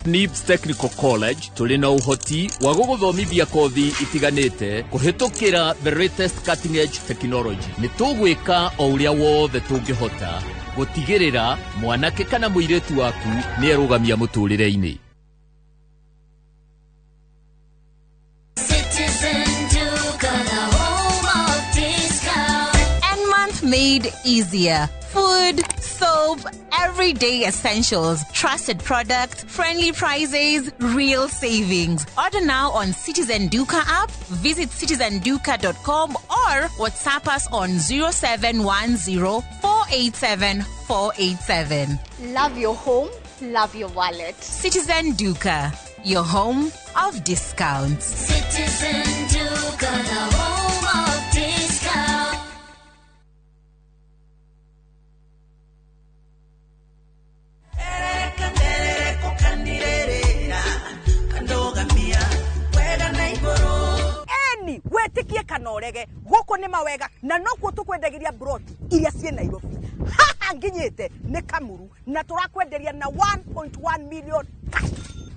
Nivea Technical College tuli na uhoti wa guguthomithia kothi itiganite kuhitukira the latest cutting edge technology. Nitugwika o uria wothe tungihota gutigirira mwanake kana muiretu waku ni erugamia muturire-ini. Made easier. Food, soap, everyday essentials, trusted product, friendly prices, real savings. Order now on Citizen Duka app, visit citizenduka.com or WhatsApp us on 0710 487 487. Love your home, love your wallet. Citizen Duka, your home of discounts. Citizen Duka, the home of discounts. Wetikie kanorege goko ni mawega na nokuo tukwendagiria broti iria cie Nairobi haha nginyite ni Kamuru na turakwenderia na 1.1 million cash.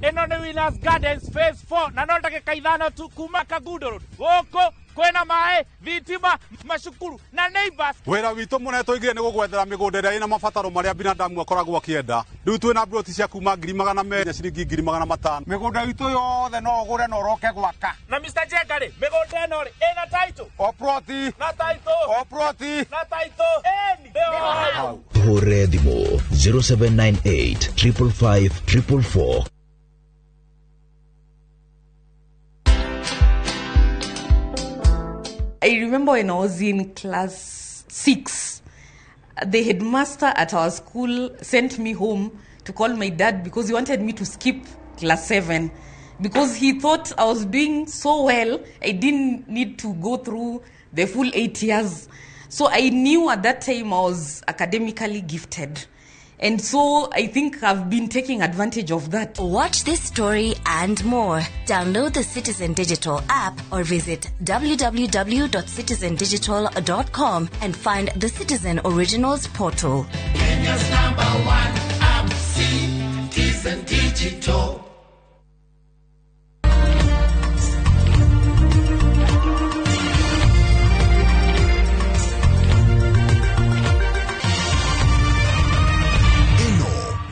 Eno ni Winners Gardens phase 4 na no ndagika ithano tu kuma Kagundo Road goko kwena mae thitima macukuru na neighbors. Wira witu munetoigire ni gugwethera migunda ria ina mabataro maria binadamu akoragwo akienda. Riu twina broti cia kuma 200,000 ciringi 500,000. Migunda witu yothe no ugure no roke gwaka. Na Mr. Jengari migunda eno ri ina title o proti na title o proti na title eni hore thimo 0798 555 444. I remember when I was in class 6, the headmaster at our school sent me home to call my dad because he wanted me to skip class 7 because he thought I was doing so well, I didn't need to go through the full 8 years. So I knew at that time I was academically gifted. And so I think I've been taking advantage of that. Watch this story and more. Download the Citizen Digital app or visit www.citizendigital.com and find the Citizen Originals portal. Kenya's #1 app, Citizen Digital.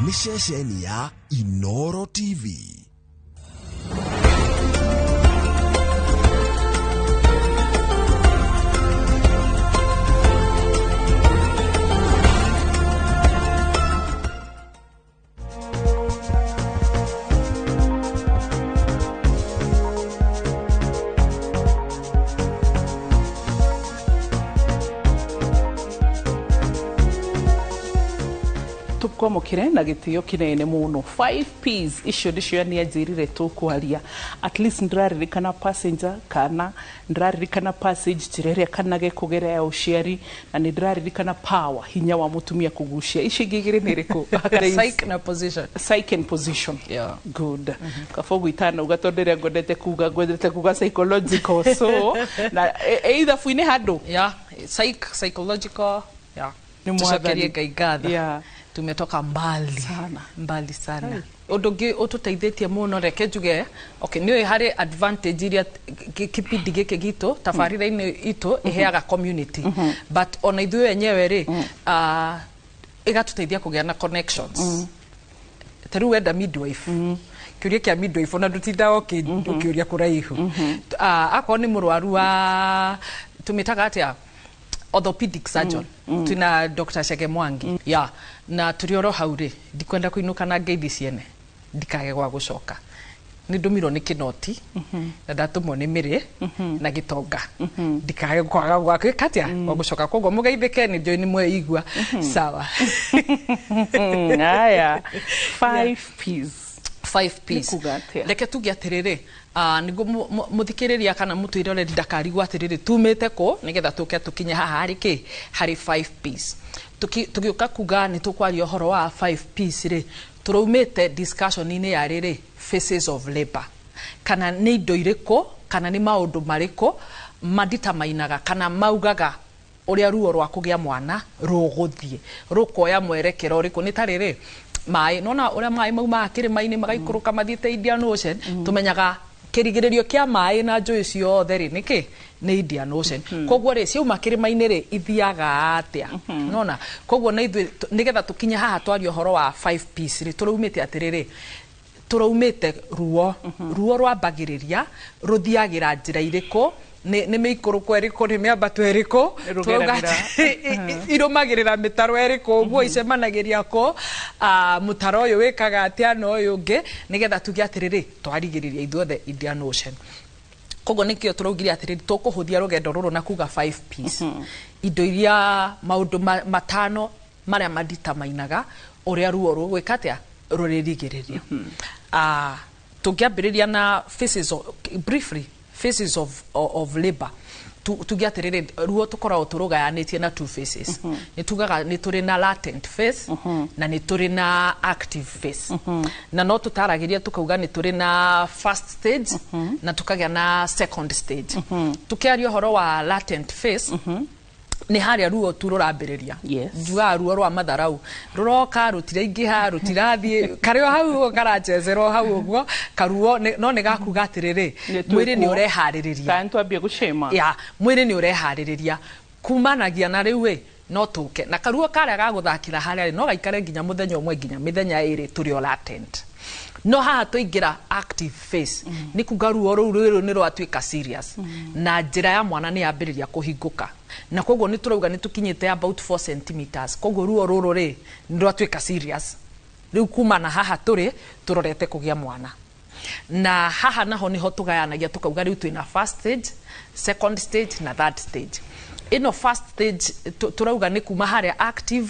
Ni shesheni ya Inoro TV. Tukomokire na gitio kinene muno 5 P's icio ndicio ni ajirire tukwaria at least ndraririkana passenger kana ndraririkana passage tireria kana gekugera ya uciari na ndraririkana power hinya wa mutumia kugucia ici igigire niriko psych na position psych and position yeah good kafogu itana ugatondere ngondete kuga psychological so na either fuine hado yeah psychological yeah ni mwathani gaigatha yeah tumetoka mbali sana odonge otuteithĩtie muno reke njuge okay niwe hari advantage iria kipindi gike gitu tabarĩra-inĩ itu iheaga community but ona ithuĩ wenyewe ri igatuteithia kugĩa na connections teru wenda midwife kiuria kia midwife ona ndutinda ukiuria kuraihu akwa ni mũrwaru wa tumitaga atia orthopedic surgeon tuna Dr. Shege Mwangi yeah na turioro hauri ndikwenda kuinuka na ngeithi ciene ndikage gwa gucoka ni ndumirwo ni kinoti na ndatumwo ni miri na gitonga ndikage kwaga gwa katia gwa gucoka koguo mugeithike ni ndio ni mweigua sawa aya 5 P's 5 P's reke tuge atiriri nigo muthikiriria kana mutuirore ndakarigwa atiriri tumite ko nigetha tuke tukinye haha hari 5 P's tugiuka kuga ni tukwaria horo wa 5 P's ri turaumite discussion ine ya riri phases of labor kana ni indo iriko kana ni maundu mariko maditamainaga kana maugaga uria ruo rwa kugia mwana ruguthie rukoya mwerekero riko ni tariri mai nona ora mai mauma kĩrĩma-inĩ magaikũrũka mathiĩte Indian Ocean tumenyaga kĩrigĩrĩrio kĩa mai na njũĩ ciothe rĩ nĩkĩ nĩ Indian Ocean koguo rĩ ciauma kĩrĩma-inĩ rĩ ithiaga atĩa nona koguo na ithuĩ nĩgetha tũkinye haha twaria ũhoro wa 5 piece rĩ tũraumĩte atĩrĩrĩ tũraumĩte ruo rwambagĩrĩria rũthiagĩra njĩra irĩkũ nĩ mĩikũrũko ĩrĩkũ nĩ mĩambato ĩrĩkũ irũmagĩrĩra mĩtaro ĩrĩkũ ũguo icemanagĩria kũ mũtaro ũyũ wĩkaga atĩa na ũyũ ũngĩ nĩgetha tuge atĩrĩrĩ twarigĩrĩria ithuothe Indian Ocean koguo nĩkĩo tũraugire atĩrĩrĩ tũkũhũthia rũgendo rũrũ na kuga 5 piece indo iria maũndũ matano marĩa manditamainaga ũrĩa ruo rũgwĩka atĩa rũrĩrigĩrĩria tũngĩambĩrĩria na phases of labor tuge atĩrĩrĩ ruo tũkoragwo tũrũgayanĩtie na 2 phases nĩ tugaga nĩ tũrĩ na latent phase na nĩ tũrĩ na active phase na no tũtaragĩria tukauga nĩ tũrĩ na first stage na tukagĩa na second stage tukiaria ũhoro wa latent phase nĩ harĩa ruo tu rũrambĩrĩria njugaga ruo rwa matharau rũroka rũtiraingĩha rũtirathiĩ karĩo hau karanjecera hau ũguo karuo no nĩ gakuga atĩrĩrĩ mwĩrĩ nĩ ũreharĩrĩria mwĩrĩ nĩ ũreharĩrĩria kumanagia na rĩu ĩ no tũke na karuo karĩa gagũthakĩra harĩa no gaikare nginya mũthenya ũmwe nginya mĩthenya ĩrĩ tũrĩ o latent no haha tũingĩra active phase nĩ kuga ruo rũu nĩ rwatuĩka serious na njĩra ya mwana nĩ yambĩrĩria kũhingũka na koguo nĩ tũrauga nĩ tũkinyĩte about 4 centimeters koguo ruo rũrũ rĩ nĩ rwatuĩka serious rĩu kuma na haha tũrorete kũgĩa mwana na haha naho niho tũgayanagia tũkauga rĩu twĩna first stage second stage na third stage ĩno first stage tũrauga nĩ kuma harĩa active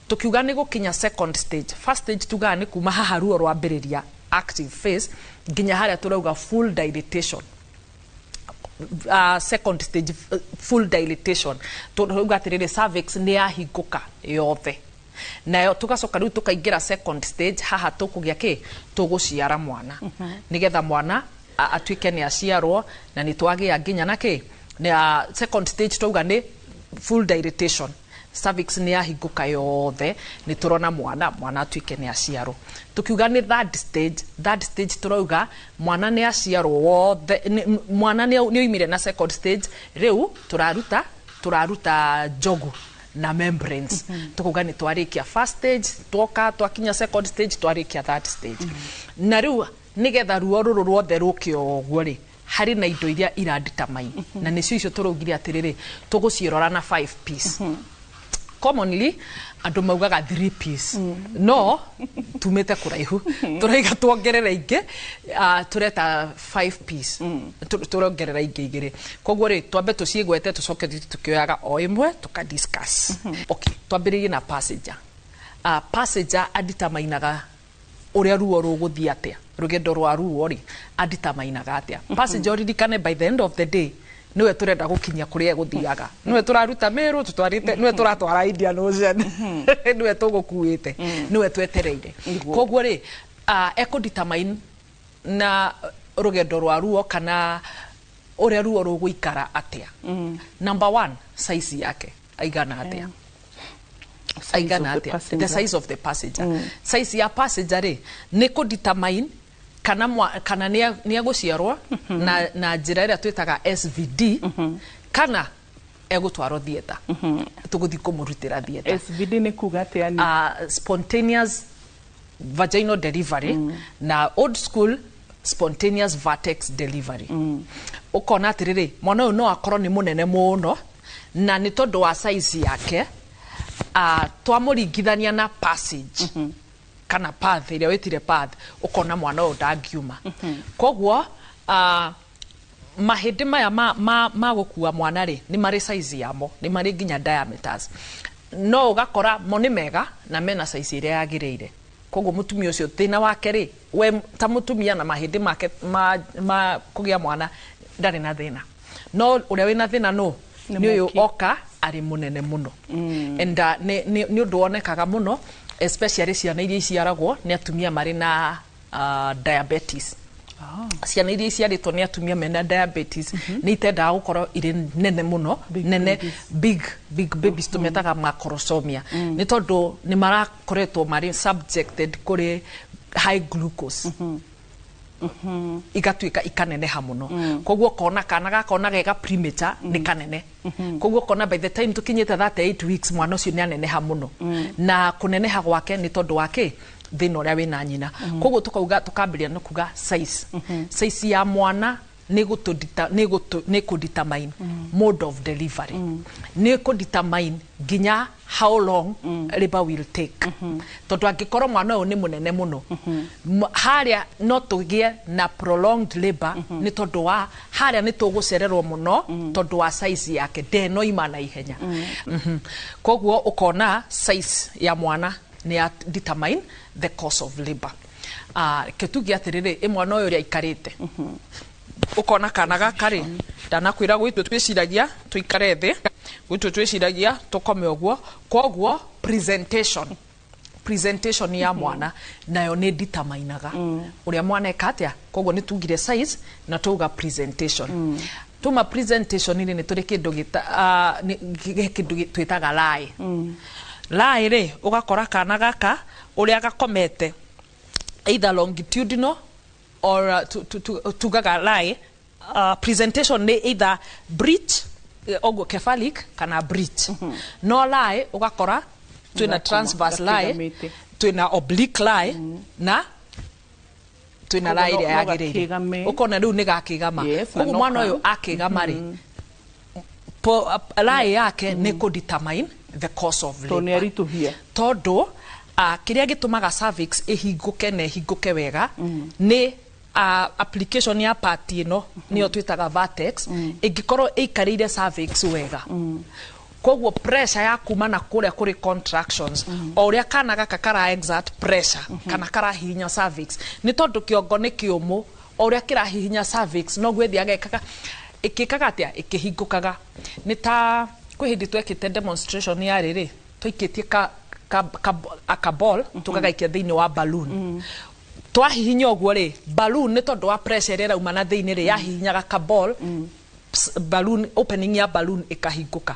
tukiuga nĩ gũkinya second stage first stage tugaga nĩ kuma haha ruo rwambĩrĩria active phase nginya harĩa tũrauga full dilatation second stage full dilatation tũrauga atĩrĩrĩ cervix nĩ yahingũka yothe nayo tugacoka rĩu tukaingĩra second stage haha tũkũgĩa kĩ tũgũciara mwana nĩgetha mwana atuĩke nĩ aciarwo na nĩ twagĩa nginya na kĩ na second stage tũrauga nĩ full dilatation cervix nĩ yahingũka yothe nĩ tũrona mwana atuĩke nĩ aciarwo tukiuga nĩ third stage tũrauga mwana nĩ aciarwo wothe mwana nĩ oimire na second stage rĩu tũraruta njogu na membranes tukuga nĩ twarĩkia first stage twakinya second stage twarĩkia third stage na rĩu nĩgetha ruo rũrũ rwothe rũke ũguo rĩ harĩ na indo iria iradetermine na nĩcio icio tũraugire atĩrĩrĩ tũgũciĩrora na 5 piece commonly andũ maugaga 3 piece no tumĩte kũraihu tũraiga tuongerera ingĩ tureta 5 piece turongerera ingĩ igĩrĩ koguo rĩ twambe tũciĩgwete tũcoke tukioyaga o ĩmwe tukadiscuss okay twambĩrĩrie na passenger aditamainaga ũrĩa ruo rũgũthiĩ atĩa rũgendo rwa ruo rĩ aditamainaga atĩa passenger ririkane by the end of the day niwe turenda gukinya kuria guthiaga niwe turaruta meru tutwarite niwe turatwara Indian Ocean niwe tugukuite niwe twetereire koguo ri ecodetermine na rugendo rwa ruo kana uria ruo ruguikara atia number 1 size yake aigana atia the size of the passenger size ya passenger ri ni kudetermine kana ni aguciarwo na njira ĩrĩa twĩtaga SVD kana egũtwarwo theater tũgũthi kũmũrutĩra theater SVD nĩ kuga atĩa ni spontaneous vaginal delivery na old school spontaneous vertex delivery ukona atĩrĩrĩ mwana ũyũ no akorwo nĩ mũnene mũno na nĩ tondũ wa size yake twamũringithania na passage kana path ĩrĩa wĩtire path ukona mwana ũyũ ndangiuma koguo mahĩndĩ maya ma gũkua mwana rĩ nĩ marĩ size yamo nĩ marĩ nginya diameters no ũgakora mo nĩ mega na mena size ĩrĩa yagĩrĩire koguo mũtumia ũcio thĩna wake rĩ we ta mũtumia na mahĩndĩ make ma kũgĩa mwana ndarĩ na thĩna no ũrĩa wĩna thĩna no nĩ ũyũ oka arĩ mũnene mũno and nĩ ũndũ wonekaga mũno especially ciana iria iciaragwo nĩ atumia marĩ na diabetes ciana iria ciarĩtwo nĩ atumia mena diabetes nĩ itendaga gũkorwo irĩ nene mũno big babies tũmetaga macrosomia nĩ tondũ nĩ marakoretwo marĩ subjected kũrĩ high glucose igatuĩka ikaneneha mũno koguo kona kana gakona gega premature nĩ kanene koguo kona by the time tukinyĩte 38 weeks mwana ũcio nĩ aneneha mũno na kũneneha gwake nĩ tondũ wake thĩna ũrĩa wĩna nyina koguo tukambĩrĩria nĩ kuga size ya mwana nĩ kũdetermine mode of delivery nĩ kũdetermine nginya how long labor will take tondũ angĩkorwo mwana ũyũ nĩ mũnene mũno harĩa no tũgĩe na prolonged labor nĩ tondũ wa harĩa nĩ tũgũcererwo mũno tondũ wa size yake ndenoima na ihenya koguo ũkona size ya mwana nĩ ya determine the course of labor ketugi atĩrĩrĩ mwana ũyũ ũrĩa aikarĩte ukona kana gakari ndanakwira gwitũ twĩciragia tuikare thĩ gwitũ twĩciragia tukome ũguo koguo presentation ya mwana nayo nĩ determinaga ũrĩa mwana ekatia koguo nĩ tugire size na tuga presentation tuma presentation nĩ tũrĩ kĩndũ twĩtaga lie rĩ ugakora kana gaka ũrĩa gakomete either longitudinal or tugaga lie presentation ni either breech ogo cephalic kana breech no lie ugakora twina transverse lie twina oblique lie na twina lie ĩrĩa yagĩrĩire ukona rĩu nĩ gakĩgama koguo mwana ũyũ akĩgama rĩ lie yake nĩ kũdetermine the course of labor tondũ kĩrĩa gĩtũmaga cervix ĩhingũke na ĩhingũke wega nĩ application ya part ĩno nĩyo twĩtaga vertex ĩngĩkorwo ĩikarĩire cervix wega koguo pressure ya kuma na kũrĩa kũrĩ contractions o ũrĩa kana gaka kara exert pressure kana karahihinya cervix nĩ tondũ kĩongo nĩ kĩũmũ o ũrĩa kĩrahihinya cervix noguo ĩthiaga ĩkĩkaga atĩa ĩkĩhingũkaga nĩ ta kwĩ hĩndĩ twekĩte demonstration ya rĩrĩ twaikĩtie ka ball tukagaikia thĩinĩ wa balloon twahihinya ũguo rĩ balloon nĩ tondũ wa pressure ĩrĩa ĩrauma na thĩinĩ rĩ yahihinyaga ka ball balloon opening ya balloon ĩkahingũka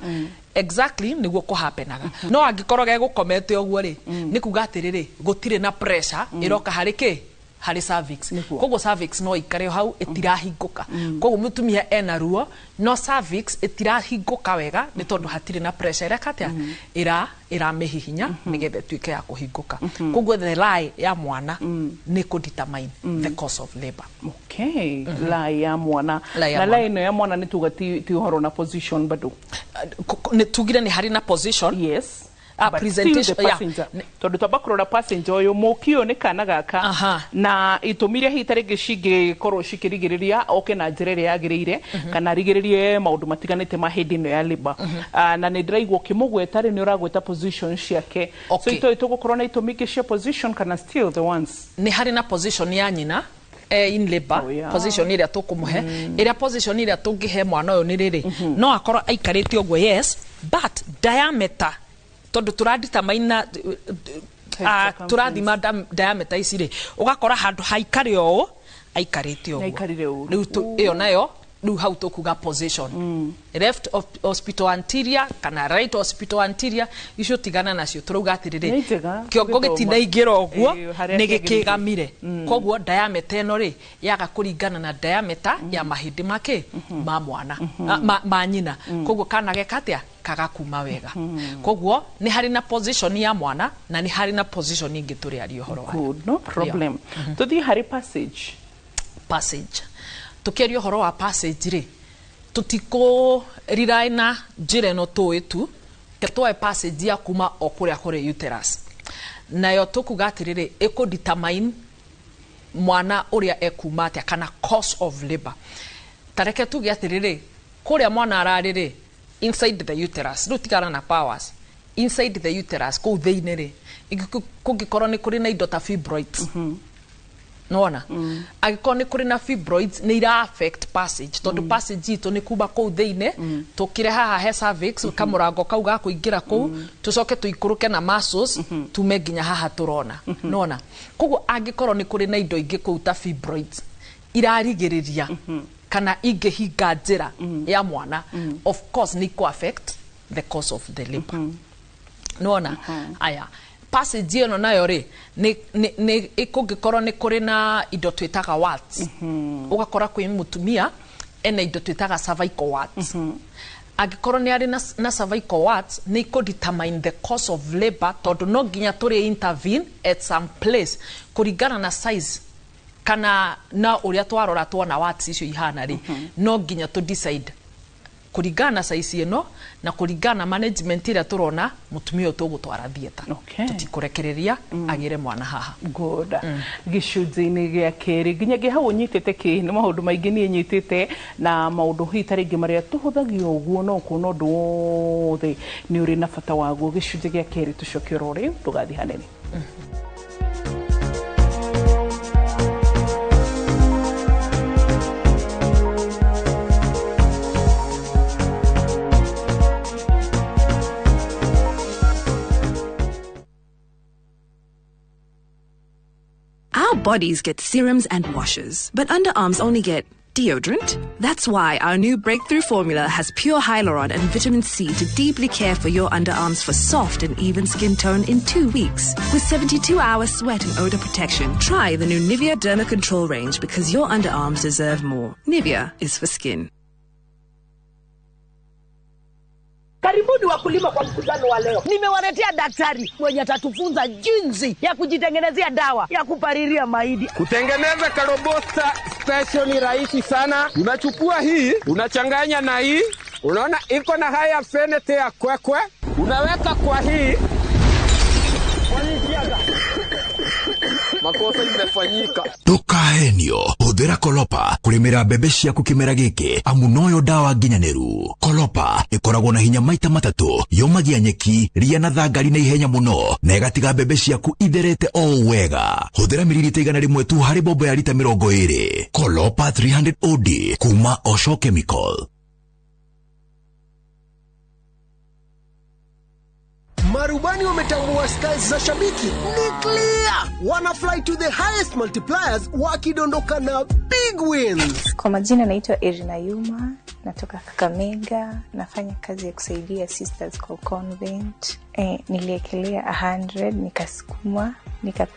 exactly nĩguo kũhapenaga no angĩkorwo gegũkomete ũguo rĩ nĩ kuga atĩrĩrĩ gũtirĩ na pressure ĩroka harĩ cervix koguo cervix no ikare hau ĩtirahingũka koguo mũtumia ena ruo no cervix ĩtirahingũka wega nĩ tondũ hatirĩ na pressure ĩrĩa ĩramĩhihinya nĩgetha ĩtuĩke ya kũhingũka koguo the lie ya mwana nĩ kũdetermine the course of labor lie ya mwana na lie ĩno ya mwana nĩ tuga ti ũhoro na position bado nĩ tugire nĩ harĩ na position presentation tondu twamba kurora passenger uyu mukio ni kana gaka na itumire hita ringi cingĩkorwo cikirigiriria oke na njĩra ĩrĩa yagĩrĩire kana rigiririe maundu matiganĩte ma hĩndĩ ĩno ya labor na nĩ ndĩraigua ũkĩmũgweta rĩ nĩ ũragweta position ciake so itoĩ tũgũkorwo na itũmi ingĩ cia position kana still the ones nĩ harĩ na position ya nyina in labor position ĩrĩa tũkũmũhe ĩrĩa position ĩrĩa tũngĩhe mwana ũyũ nĩ rĩrĩ no akorwo aikarĩte ũguo yes but diameter tondu turadetermine turathima diameter ici rĩ ugakora handu haikare ũũ aikarĩte ũguo rĩu ĩyo nayo rĩu hau tũkuga position left hospital anterior kana right hospital anterior icio tigana nacio turauga atĩrĩrĩ kĩongo gĩtinaingĩra ũguo nĩ gĩkĩgamire koguo diameter ĩno rĩ yaga kũringana na diameter ya mahĩndĩ ma mwana ma nyina koguo kana geka atĩa kagakuma wega koguo nĩ harĩ na position ya mwana na nĩ harĩ na position ingĩ tũrĩaria ũhoro wayo no problem tũthiĩ harĩ passage tukiaria ũhoro wa passage rĩ tutikũriraĩ na njĩra ĩno tũĩ tu ketwoe passage ya kuma o kũrĩa kũrĩ uterus nayo tũkuga atĩrĩrĩ ĩkũdetermine mwana ũrĩa ekuma atĩa kana course of labor tareke tuge atĩrĩrĩ kũrĩa mwana ararĩ rĩ inside the uterus rĩu tigana na powers inside the uterus kũu thĩinĩ rĩ kũngĩkorwo nĩ kũrĩ na indo ta fibroids nona agĩkorwo nĩ kũrĩ na fibroids nĩ ira affect passage tondũ passage itũ nĩ kuma kũu thĩinĩ tũkire haha he cervix kamũrango kau ga kũingĩra kũu tũcoke tũikũrũke na muscles tume nginya haha tũrona nona koguo angĩkorwo nĩ kũrĩ na indo ingĩ kũu ta fibroids irarigiriria kana ingehinga njira ya mwana of course ni ko affect the cause of the labor nona aya passage ino nayo ri ni ikungikorwo ni kuri na indo twitaga wards ugakora kwi mutumia ena indo twitaga cervical wards agikorwo ni ari na cervical wards ni ko determine the cause of labor tondu no nginya turi intervene at some place kuringana na size kana na uria twarora tuona wards icio ihana ri no nginya to decide kuringana size ino na kuringana management ira turona mutumia tugutwara theater tutikurekereria agire mwana haha good gicunjini gia keri ginya ge hau nyitete ki ni maundu maingi ni nyitete na maundu hitari ngi maria tuhuthagio uguo no kuno ndu the ni uri na bata waguo gicunji gia keri tucoke rori tugathi hanene Our bodies get serums and washes, but underarms only get deodorant. That's why our new breakthrough formula has pure hyaluron and vitamin C to deeply care for your underarms for soft and even skin tone in 2 weeks. With 72-hour sweat and odor protection, try the new Nivea Derma Control range because your underarms deserve more. Nivea is for skin. Karibuni wakulima kwa mkutano wa leo. Nimewaletea daktari mwenye atatufunza jinsi ya kujitengenezea dawa ya kupariria mahindi. Kutengeneza karobosta special ni rahisi sana. Unachukua hii, unachanganya na hii. Unaona iko na haya fenete ya kwekwe. Unaweka kwa hii. Makosa imefanyika. Tukahenio huthira kolopa kurimira mbembe ciaku kimera giki amu noyo dawa nginyaneru. Kolopa ikoragwo na hinya maita matatu yomagia nyeki ria na thangari na ihenya muno na igatiga mbembe ciaku itherete o wega. Huthira mililita 100 tu hari bombo ya lita 20. Kolopa 300 OD kuma Osho Chemical. Marubani wametambua skies za Shabiki ni clear. Wana fly to the highest multipliers wakidondoka na big wins. Kwa majina naitwa Irina Yuma, natoka Kakamega, nafanya kazi ya kusaidia sisters kwa convent. Niliekelea 100, nikasukuma,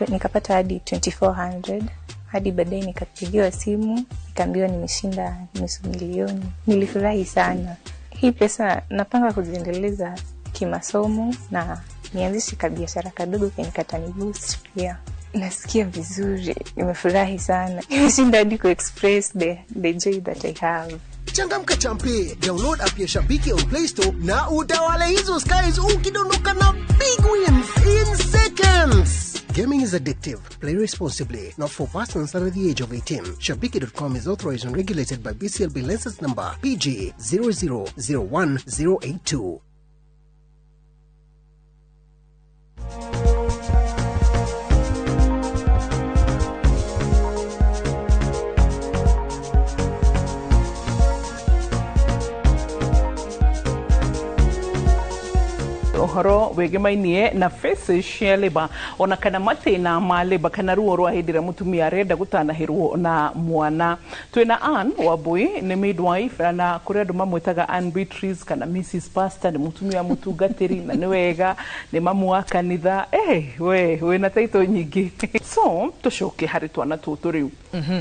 nikapata hadi 2400. Hadi baadaye nikapigiwa simu, nikaambiwa nimeshinda nusu milioni. Nilifurahi sana. Hii pesa napanga kuziendeleza kimasomo na nianzishe kabiashara kadogo kenikatani boost pia. Nasikia vizuri, nimefurahi sana. Nimeshinda hadi ku express the joy that I have. Changamka champe, download app ya Shabiki on Play Store na utawale hizo skies ukidondoka na big wins in seconds. Gaming is addictive. Play responsibly. Not for persons under the age of 18. Shabiki.com is authorized and regulated by BCLB license number PG 0001082. Ohoro wegemainie na faces ya leba ona kana mate na maleba kana ruo rwa hindira mutumia arenda gutanahirwo na mwana. Twina Ann Wabui ni midwife na kuria andu mamwetaga Ann Beatrice kana Mrs Pastor ni mutumia mutungatiri na ni wega ni mamu wa kanitha we na taito nyingi. So tucoke hari twana tutu riu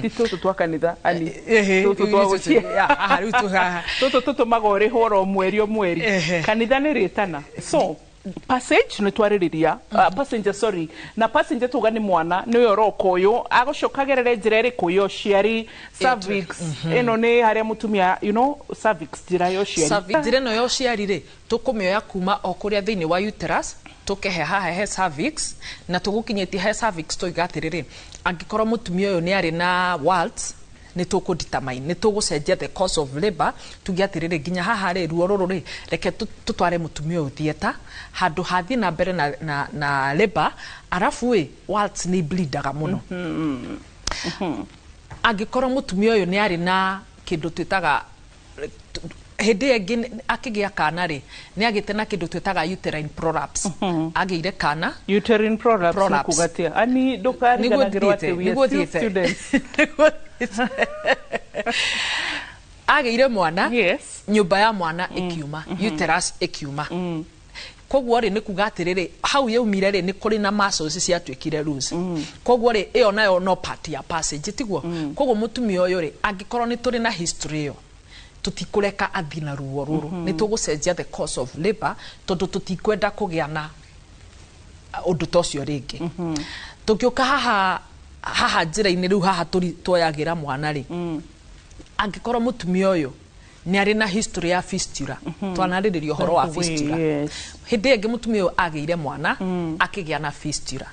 ti tutu twa kanitha ani tutu twa gucia tutu magore horo mweri kanitha ni ritana. So passage ni twaririria passenger sorry na passenger tugani mwana ni yoroko uyu agocokagerere njira iri kuyo ciari cervix eno ni haria mutumia cervix njira yo ciari cervix njira no yo ciari ri tukumioya kuma okuria thiini wa uterus tukehe haha he cervix na tugukinyeti he cervix tuigatiriri angikorwo mutumia uyu ni ari na warts ni tuku determine ni tugucenjia the cause of labor tugiatirire ginya haha ri ruo ruru ri reke tutware mutumia uyu theater handu hathi na mbere na labor arafu we warts ni bleedaga muno angikorwo mutumia uyu ni ari na kindu twitaga hindi egi akigia kana ri ni agite na kindu twitaga uterine prolapse agiire kana uterine prolapse kugatia ani ndukariganagira ati we students Ageire mwana, nyumba ya mwana ikiuma, uterus ikiuma. Koguo ri nikuga atiriri hau yaumire ri ni kuri na muscles ciatwikire loose. Koguo ri iyo nayo no part ya passage tiguo. Koguo mutumia uyu ri angikorwo ni turi na history iyo tutikureka athina ruo ruru ni tugucenjia the course of labor tondu tutikwenda kugia na undu tocio ringi. Tukiuka haha njira-ini riu haha twoyagira mwana ri angikorwo mutumia uyu ni ari na history ya fistula twanariririo horo wa fistula hindi ingi mutumia uyu ageire mwana akigia na fistula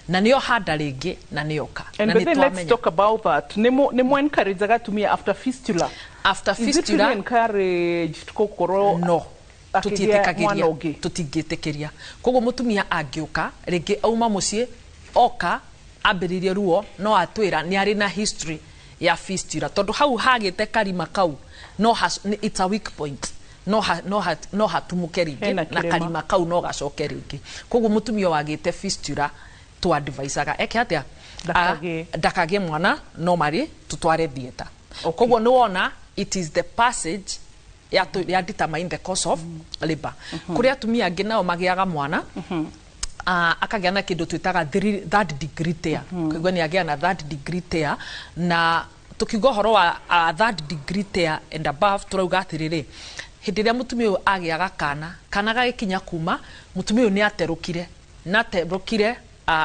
na niyo handa ringi na niyoka and na but then let's talk about that nimo encourage gatumia after fistula fistula is it really encouraged kokoro no tutingitikiria koguo mutumia angiuka ringi auma mucii oka ambiririe ruo no atwira ni ari na history ya fistula tondu hau hagite karima kau no it's a weak point no hatumuke ringi na karima kau no gacoke ringi koguo mutumia wagite fistula tu advisaga eke atia ndakagie mwana no mari tutware theater koguo ni wona it is the passage ya determine the course of labor kuria atumia angi nao magiaga mwana akagia na kindu twitaga third degree tear kugwa ni agia na third degree tear na tukigo horo wa third degree tear and above turauga atiriri hindi ria mutumia uyu agiaga kana gagikinya kuma mutumia uyu ni aterukire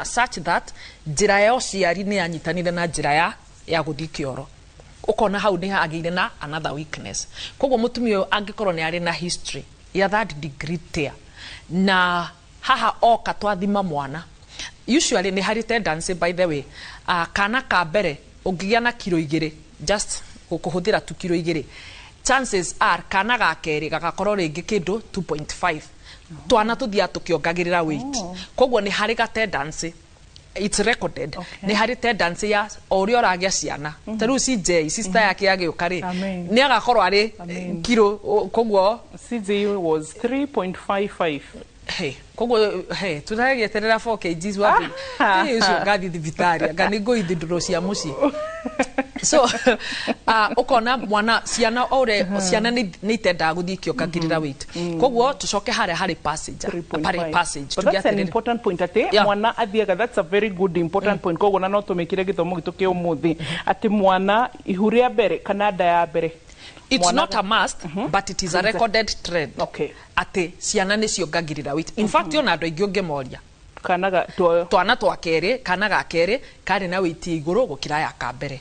such that njira ya uciari ni anyitanire na njira ya guthii kioro ukona hau ni ageire na another weakness koguo mutumia uyu angikorwo ni ari na history ya third degree tear na haha oka twathima mwana usually ni hari tendency by the way kana ka mbere ungigia na kilo 2 just kuhuthira tu kilo 2 chances are kana ga keri gagakorwo ringi kindu 2.5 twana tuthia tukiongagirira weight koguo ni hari ga tendency it's recorded ni hari tendency ya ori oragia ciana taru CJ sister yake agiuka ri ni agakorwo ari kilo koguo CJ was 3.55 hey koguo hey turageterera 4 kgs wapi ucio ngathi thibitari nganigo ithinduro cia muci so ukona mwana ciana ore ciana ni itenda guthii kiongagirira weight koguo tucoke hari passage but that's an important point ati mwana athiaga that's a very good important point koguo na no tumikire githomo gitu ki umuthi ati mwana ihuria mbere kana nda ya mbere it's not a must but it is a recorded trend ati ciana ni ciongagirira weight in fact yona andu aingi ungemoria twana twa keri kana ga keri kari na weight iguru gukira ya kambere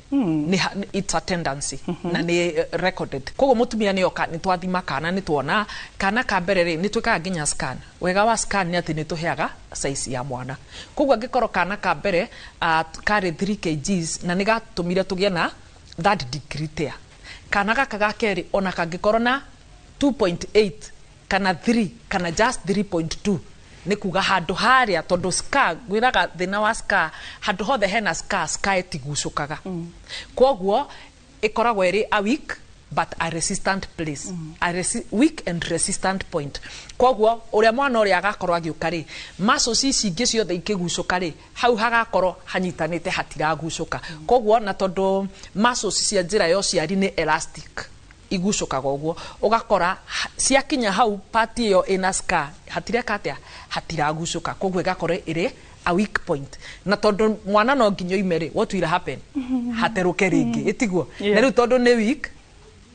it's a tendency na ni recorded koguo mutumia ni oka ni twathima kana ni tuona kana kambere ri ni twikaga nginya scan wega wa scan ni ati ni tuheaga size ya mwana koguo angikoro kana kambere kari 3 kgs na ni gatumire tugie na third degree tear kana gaka ga keri ona kangikoro na 2.8 kana 3 kana just 3.2 ni kuga handu haria tondu scar gwiraga thina wa scar handu hothe hena scar etigucukaga koguo ikoragwo iri a weak but a resistant place weak and resistant point koguo uria mwana uria agakorwo agiuka ri muscles ici ingi ciothe ikigucuka ri hau hagakorwo hanyitanite hatiragucuka koguo na tondu muscles cia njira yo ciari ni elastic igucukaga uguo ugakora ciakinya hau party yo ina scar hatireka atia hatiragucuka koguo igakora iri a weak point na tondu mwana no nginyo imere what will happen hateruke ringi itiguo na riu tondu ni weak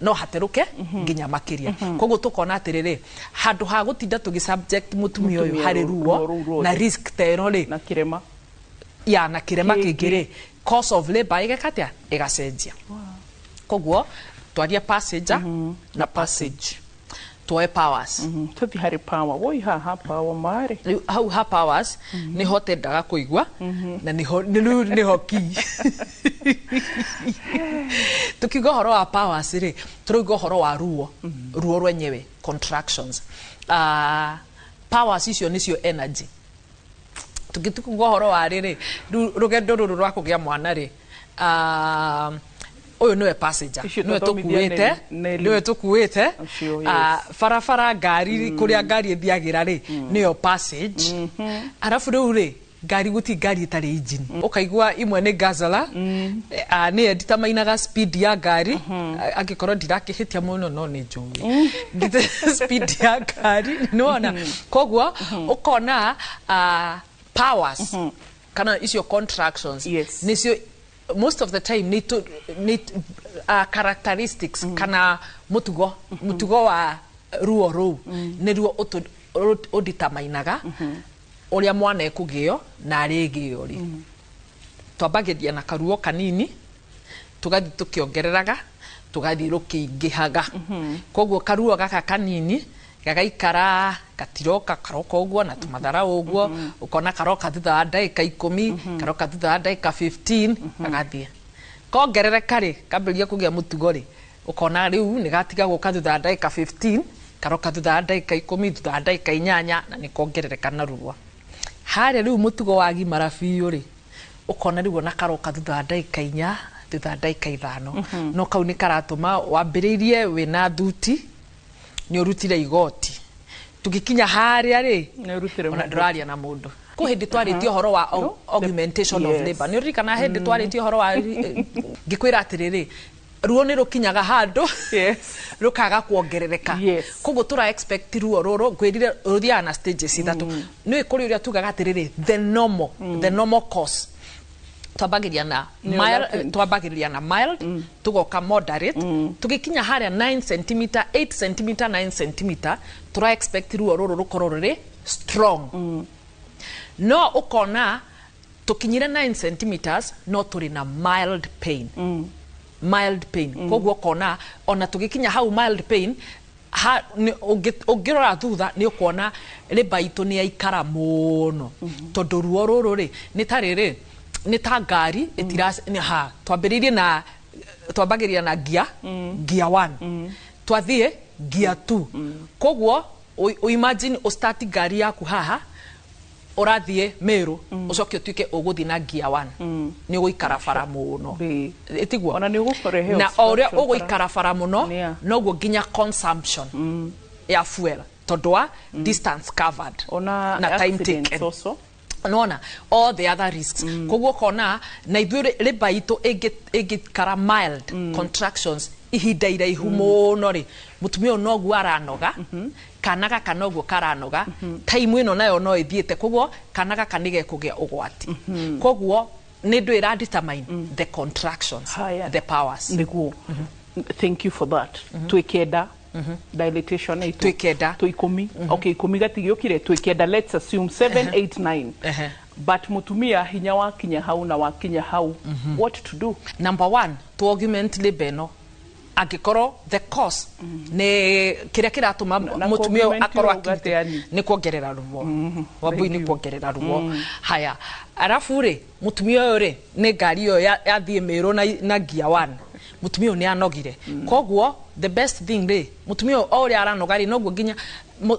no hateruke nginya makiria koguo tukona atiriri handu ha gutinda tugi subject mutumia uyu hari ruo na risk tero ri na kirema na kirema kingiri course of labor igekatia igacenjia koguo twaria passage na passage twoe powers tuthi hari power woi ha power mare hau ha powers ni hote ndaga kuigwa na ni hoki tukigo horo wa powers ri turugo horo wa ruo rwenyewe contractions powers icio nicio energy tukitukugo horo wa riri rugendo ruru rwa kugia mwana ri oyo niwe passenger niwe tukuite farafara ngari kuria ngari ithiagira ri niyo passage arafu riu ri ngari guti ngari itari engine ukaigua imwe ni gazala ni editamainaga speed ya ngari angikorwo ndirakihitia muno no ni njui speed ya ngari nona kogwo ukona powers kana icio contractions nicio most of the time need characteristics kana mutugo wa ruo ru ni ruo uditamainaga uria mwana ekugio na arigio ri twambagiria na karuo kanini tugathi tukiongereraga tugathi rukiingihaga kogwo karuo gaka kanini gagaikara gatiroka karoka uguo na tumathara uguo ukona karoka thutha wa ndagika 10 karoka thutha wa ndagika 15 agathie kongerereka ri kambiria kugia mutugo ri ukona riu ni gatiga guka thutha wa ndagika 15 karoka thutha wa ndagika 10 thutha wa ndagika 8 na ni kongerereka na ruo hare riu mutugo wa gimara biu ri ukona riu na karoka thutha wa ndagika 4 thutha wa ndagika 5 no kau ni karatuma wambiriirie wina thuti ni urutire igoti tugikinya haria ri ona nduraria na mundu ku hindi twaritie horo wa augmentation of labor ni rikana hindi twaritie horo wa ngikwira atiriri ruo ni rukinyaga handu rukaga kuongerereka koguo tura expect ruo roro ngwirire ruthia na stages ithatu ni kuri uria tugaga atiriri the normal course twambagiria na mild tugoka moderate tugikinya haria 9 cm 8 cm 9 cm tura expect ruo roro rukorwo ruri strong no ukona tukinyire 9 cm no turi na mild pain kogwo kona ona tugikinya hau mild pain ungirora thutha ni ukona riba itu ni aikara muno tondu ruo ruru ri ni tariri ni ta ngari twambiririe na twambagiria na gear 1 twathie gear 2 kogwo imagine o start ngari yaku haha urathie meru ucoke utuike uguthi na gear 1 ni uguikara bara muno itigwo ona ni ugukorehe na oria uguikara bara muno noguo nginya consumption ya fuel tondwa distance covered na time taken nona all the other risks kogwo kona na ithuĩ riba itu igikara mild contractions ihinda iraihu muno ri mutumia noguo aranoga kanaga kanoguo karanoga time ino nayo no ithiete kogwo kanaga kanige kugia ugwati kogwo ni ndu ira determine the contractions the powers niguo thank you for that twikenda dilatation itu twikenda tuikumi okay ikumi gatigiukire twikenda let's assume 7 8 9 but mutumia hinya wakinya hau na wakinya hau what to do number 1 to augment labor angikoro the cause ne kiria kiratuma mutumia akorwa akite ni kuongerera ruo wabui ni kuongerera ruo haya arafu ri mutumia uyu ri ni ngari yo yathie mero na gear 1 mutumia ni anogire kogwo the best thing ri mutumia ori aranoga ri noguo ginya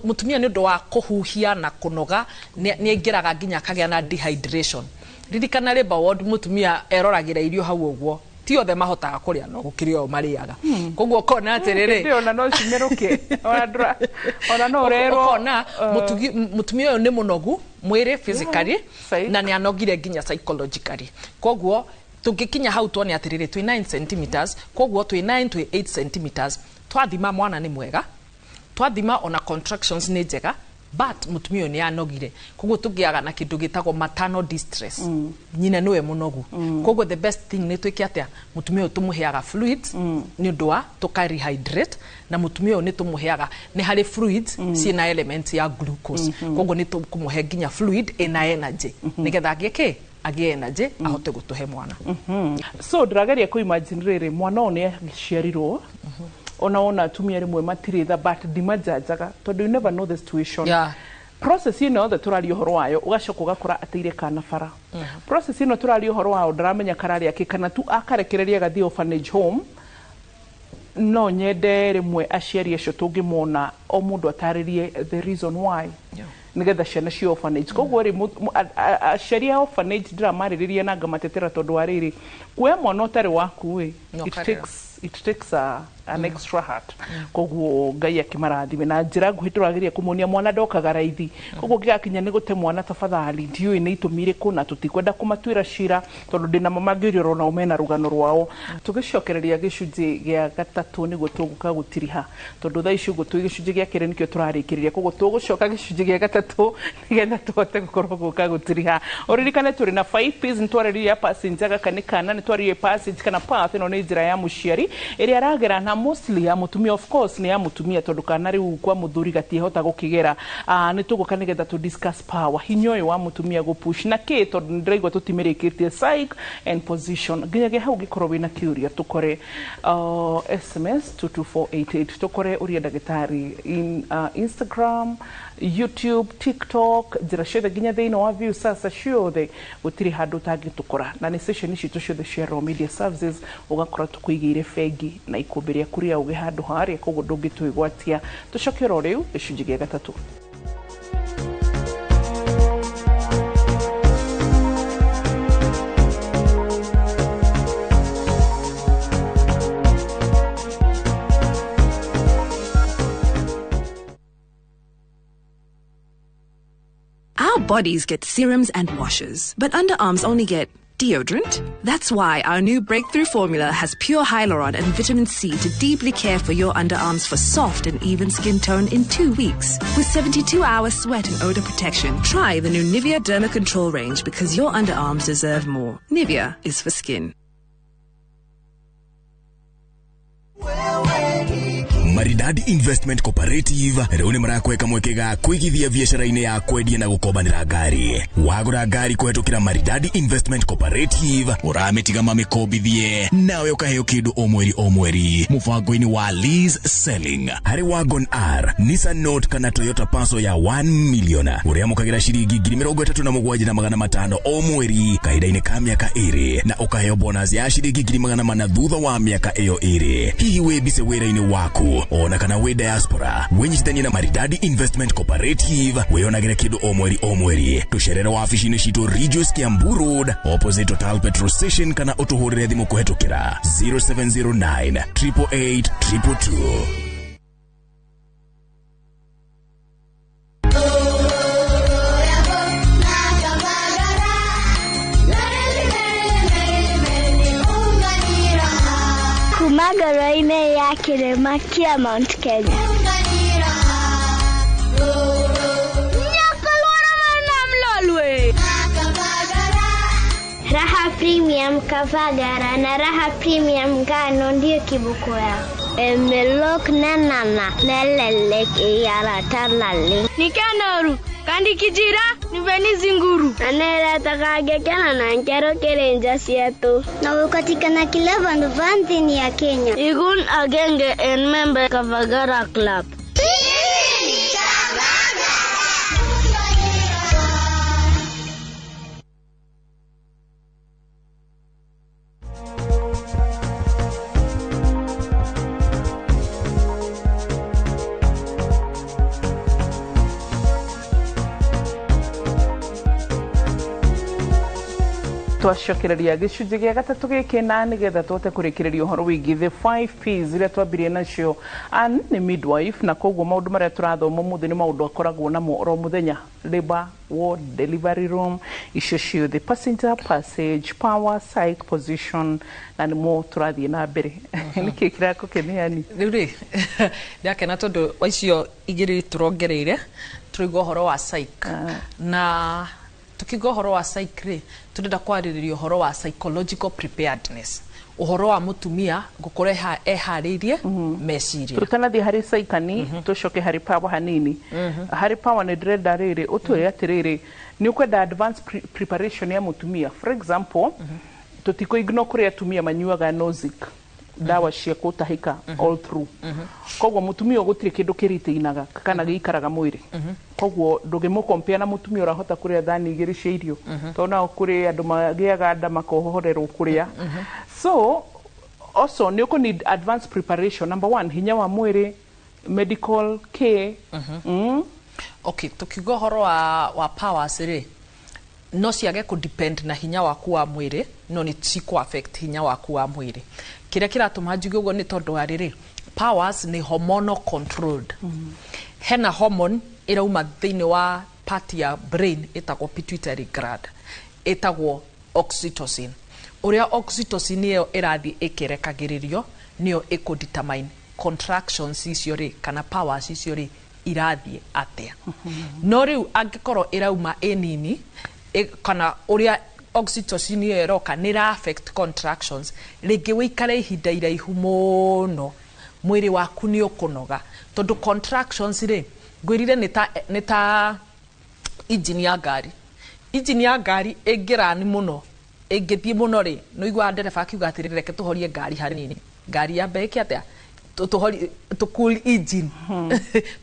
mutumia ni ndo wa kuhuhia na kunoga ni ingiraga ginya kagea na dehydration ririkana ri ward mutumia eroragira irio hau uguo ti othe mahotaga kuria no gukirio mariaga kogwo kona atiriri ndio na no cimeruke ona no rero kona mutumia ni munogu mwiri physically na ni anogire ginya psychologically kogwo tugikinya hau tuone atiriri twi 9 cm kogwo twi 9 to 8 cm twathima mwana ni mwega twathima ona contractions ni njega but mutumia ni anogire kogwo tugiaga na kindu gitagwo maternal distress nyina niwe munogu kogwo the best thing ni twike atia mutumia tumuheaga fluids ni ndwa tuka rehydrate na mutumia ni tumuheaga ni hari fluids ciina element ya glucose kogwo ni tukumuhe ginya fluid ina energy nigetha agieke agie energy ahote gutuhe mwana so ndirageria ku imagine riri mwana one agiciarirwo ona atumia rimwe matiritha but dimajajaga tondu you never know the situation process ino that turario horo wayo ugacoka ugakora ateire kana bara process ino turario horo wayo ndaramenya karari akikana tu akarekereria gathi orphanage home no nyende rimwe aciari acio tungimona o mundu ataririe the reason why nigetha ciana cia orphanage koguo ri sheria orphanage ndiramaririria na ngamatetera tondu wa riri kuoya mwana utari waku it takes an extra heart koguo Ngai akimarathime na njira nguhi turagiria kumuonia mwana ndokaga raithi koguo ngigakinya ni gute mwana tafadhali ndiu ni itumire kuna tutikwenda kumatwira cira tondu ndina mama ngirioro na umena rugano rwao tugicokereria gicunji gia gatatu ni gutuguka gutiriha tondu tha icio gutu gicunji gia kire nikio turarikiriria koguo tugucoka gicunji gia gatatu nigetha tuhote gukorwo guka gutiriha uririkane turi na 5 P's ntwaririria passenger gakanikana ntwariririe passage kana path no ni njira ya muciari iri aragera na mostly ya mutumia of course ni ya mutumia tondu kana riu kwa muthuri gatihota gukigera ni tuguka nigetha tu discuss power hinyoe wa mutumia go push na ke tondu ndiraigwa tutimirikitie psych and position nginya hau gikorwo wina curia tukore SMS 22488 tukore uria dagitari in Instagram, YouTube, TikTok, njira ciothe nginya thiini wa view sasa ciothe gutiri handu tangitukora na ni session ici tuciothe cia Raw Media Services ugakora tukuigire fegi na ikumbiria kuria uge handu haria koguo ndungitwigwatia tucokero riu gicunji gia gatatu. Our bodies get serums and washes, but underarms only get deodorant. That's why our new breakthrough formula has pure hyaluron and vitamin C to deeply care for your underarms for soft and even skin tone in 2 weeks. With 72-hour sweat and odor protection, try the new Nivea Derma Control range because your underarms deserve more. Nivea is for skin. Maridadi Investment Cooperative rĩu nĩ marakweka mwekega kwigithia biashara-inĩ ya kwendia na gukombanĩra ngari. Wagũra ngari kũhetũkĩra Maridadi Investment Cooperative ũramĩtiga mamĩkombithie nawe ũkaheo kĩndũ o mweri mũbango-inĩ wa lease selling. Harĩ Wagon R, Nissan Note kana Toyota Passo ya 1 million ũrĩa mũkagĩra ciringi 37,500 o mweri kahinda-inĩ ka mĩaka 2 na ũkaheo bonus ya ciringi 400,000 thutha wa mĩaka ĩyo 2. Hihi wĩmbice wĩra-inĩ waku ona kana we diaspora wenyitithanie na Maridadi Investment Cooperative weyonagĩre kĩndũ o mweri tucerere wabici-inĩ citũ Regius Kiambu Road opposite Total Petrol Station kana ũtũhũrĩre thimũ kũhetũkĩra 0709 888 222. Magaraine ya kirema kia Mount Kenya. Raha Premium Kavagara na Raha Premium Ngano ndio kibuko yao. Emelok na nana lelele kiyara talale. Nikanoru kandi kijira niveni zinguru. Anela takage kana na nkero kerenja sietu. Na ukatika na kileva ndvanti ya Kenya. Igun agenge en member Kavagara Club. twacokereria gicunji gia gatatu giki na nigetha twote kurikireria uhoro wigi the 5 P's iria twambirie nacio an ni midwife na koguo maundu maria turathoma muthi ni maundu akoragwo namo ro muthenya labor ward delivery room icio ciothe passenger passage power psych position na nimo turathie na mbere niki kirako keniani riu ri ndakena tondu icio igiri turongereire turigo horo wa psych na tukigo horo wa psych ri turenda kwaririria horo wa psychological preparedness uhoro wa mutumia gukoreha eharirie meciria tutanathi hari psychani tucoke hari power hanini hari power ni direnda riri utwire atiriri ni ukwenda advanced preparation ya mutumia for example tutiko ignore kuri atumia manyuaga nozic dawa cia kutahika all through koguo mutumia gutire kindu kiriteinaga kana giikaraga mwiri koguo ndugimo compare na mutumia urahota kuria thani igiri cia irio tona kuri andu magiaga nda makohorerwo kuria so also ni need advanced preparation number 1 hinya wa mwiri medical care Okay, tukiuga horo wa powers ri no ciage ku depend na hinya waku wa mwiri no ni ciko affect hinya waku wa mwiri. Kiria kiratuma njuge ugo ni tondu wa riri powers ni hormonal controlled. Hena hormone irauma thiini wa part ya brain etagwo pituitary gland etagwo oxytocin. Uria oxytocin iyo irathi ikirekagiririo niyo determine contractions icio ri kana powers icio ri irathie atia. No riu angikorwo irauma enini kana uria oxytocin iyo iroka ni affect contractions ringi wikare ihinda iraihu muno mwiri waku ni ukunoga tondu contractions ri ngwirire ni ta engine ya ngari ingirani muno ingithie muno ri no igwa ndereba akiuga atirire reke tuhorie ngari hanini ngari ya mbeke atia to cool engine